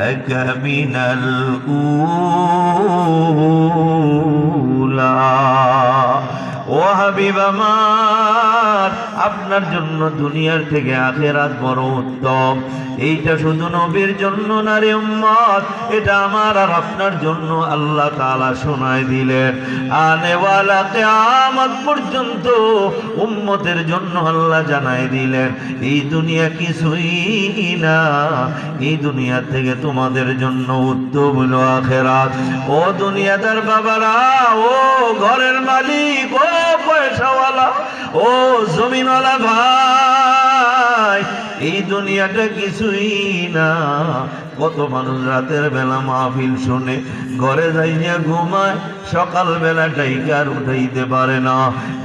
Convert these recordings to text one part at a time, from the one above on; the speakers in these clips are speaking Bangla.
لك من الأولى ও হাবিব আমার, আপনার জন্য দুনিয়ার থেকে আখিরাত বড় উত্তম। এইটা শুধু নবীর জন্য না রে উম্মত, এটা আমার আর আপনার জন্য আল্লাহ তাআলা শোনায় দিলেন। আনেওয়ালা কিয়ামত পর্যন্ত উম্মতের জন্য আল্লাহ জানায় দিলেন, এই দুনিয়া কিছুই না, এই দুনিয়া থেকে তোমাদের জন্য উত্তম হলো আখিরাত। ও দুনিয়াদার বাবারা, ও ঘরের মালিক, ও পয়সাওয়ালা, ও জমিনওয়ালা ভাই, এই দুনিয়াটা কিছুই না। কত মানুষ রাতের বেলা মাহফিল শুনে ঘরে যাইয়া ঘুমায়, সকাল বেলা ডাইকার উঠাইতে পারে না।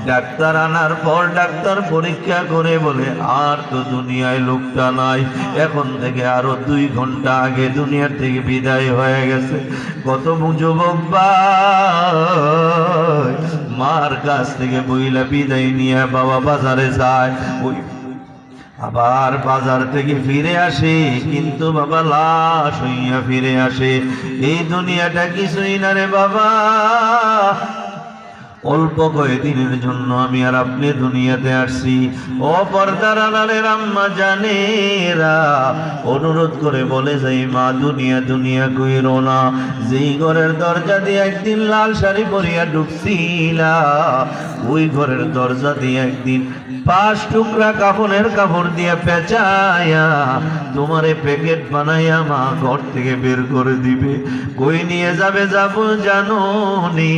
ডাক্তার আনার পর ডাক্তার পরীক্ষা করে বলে আর তো দুনিয়ায় লোকটা নাই, এখন থেকে আরো 2 ঘন্টা আগে দুনিয়ার থেকে বিদায় হয়ে গেছে। কত যুবক ভাই মার কাছ থেকে বইলা বিদায় নিয়ে বাবা বাজারে যায়, ওই আবার বাজার থেকে ফিরে আসে, কিন্তু বাবা লাশ হইয়া ফিরে আসে। এই দুনিয়াটা কিছুই না রে বাবা, অল্প কয়েকদিনের জন্য আমি আর আপনি দুনিয়াতে আসছি। ও পর্দার আড়ালের আম্মা জানেরা, অনুরোধ করে বলে যাই মা, দুনিয়া দুনিয়া কইরো না। যেই ঘরের দরজা দিয়ে একদিন লাল শাড়ি পরিয়া ঢুকছিলা, ওই ঘরের দরজা দিয়ে একদিন 5 টুকরা কাফনের কাপড় দিয়ে পেঁচায়া তোমারে প্যাকেট বানাইয়া মা ঘর থেকে বের করে দিবে। কই নিয়ে যাবে যাবো জানো নি?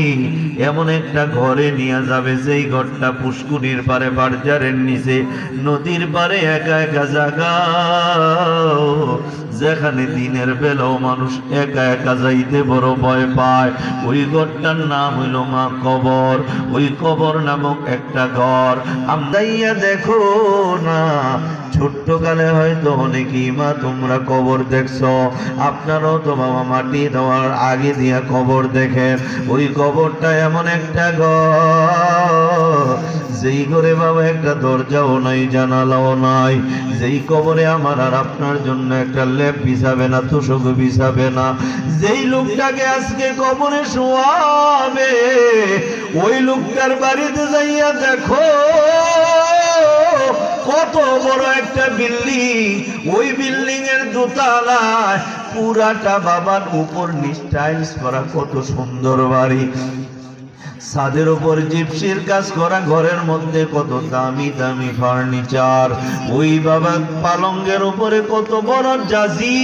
এমন একটা ঘরে নিয়ে যাবে যেই ঘরটা পুষ্কুনির পারে, বাজারের নিচে, নদীর পারে একা একা জায়গা, যেখানে দিনের বেলাও মানুষ একা একা যাইতে বড় ভয় পায়। ওই ঘরটার নাম হইল মা কবর। ওই কবর নামক একটা ঘর আমদাইয়া দেখো না। ছোট্ট কালে হয়তো অনেকেই মা তোমরা কবর দেখছো, আপনারাও তো বাবা মাটি দেওয়ার আগে দিয়া কবর দেখেন। ওই কবরটা এমন একটা ঘর, যেই ঘরে বাবা একটা দরজাও নাই, জানালাও নাই, যেই কবরে আমার আর আপনার জন্য একটা লেপ বিছাবে না, তোষক বিছাবে না। যেই লোকটাকে আজকে কবরে শোয়াবে, ওই লোকটার বাড়িতে যাইয়া দেখো কত বড় একটা বিল্ডিং। ওই বিল্ডিং এর দোতলায় পুরাটা বাবার উপর টাইলস করা, কত সুন্দর বাড়ি। ছাদের উপর জিপসির কাজ করা, ঘরের মধ্যে কত দামি দামি ফার্নিচার। ওই বাবা পালঙ্গের উপরে কত বড় জাজি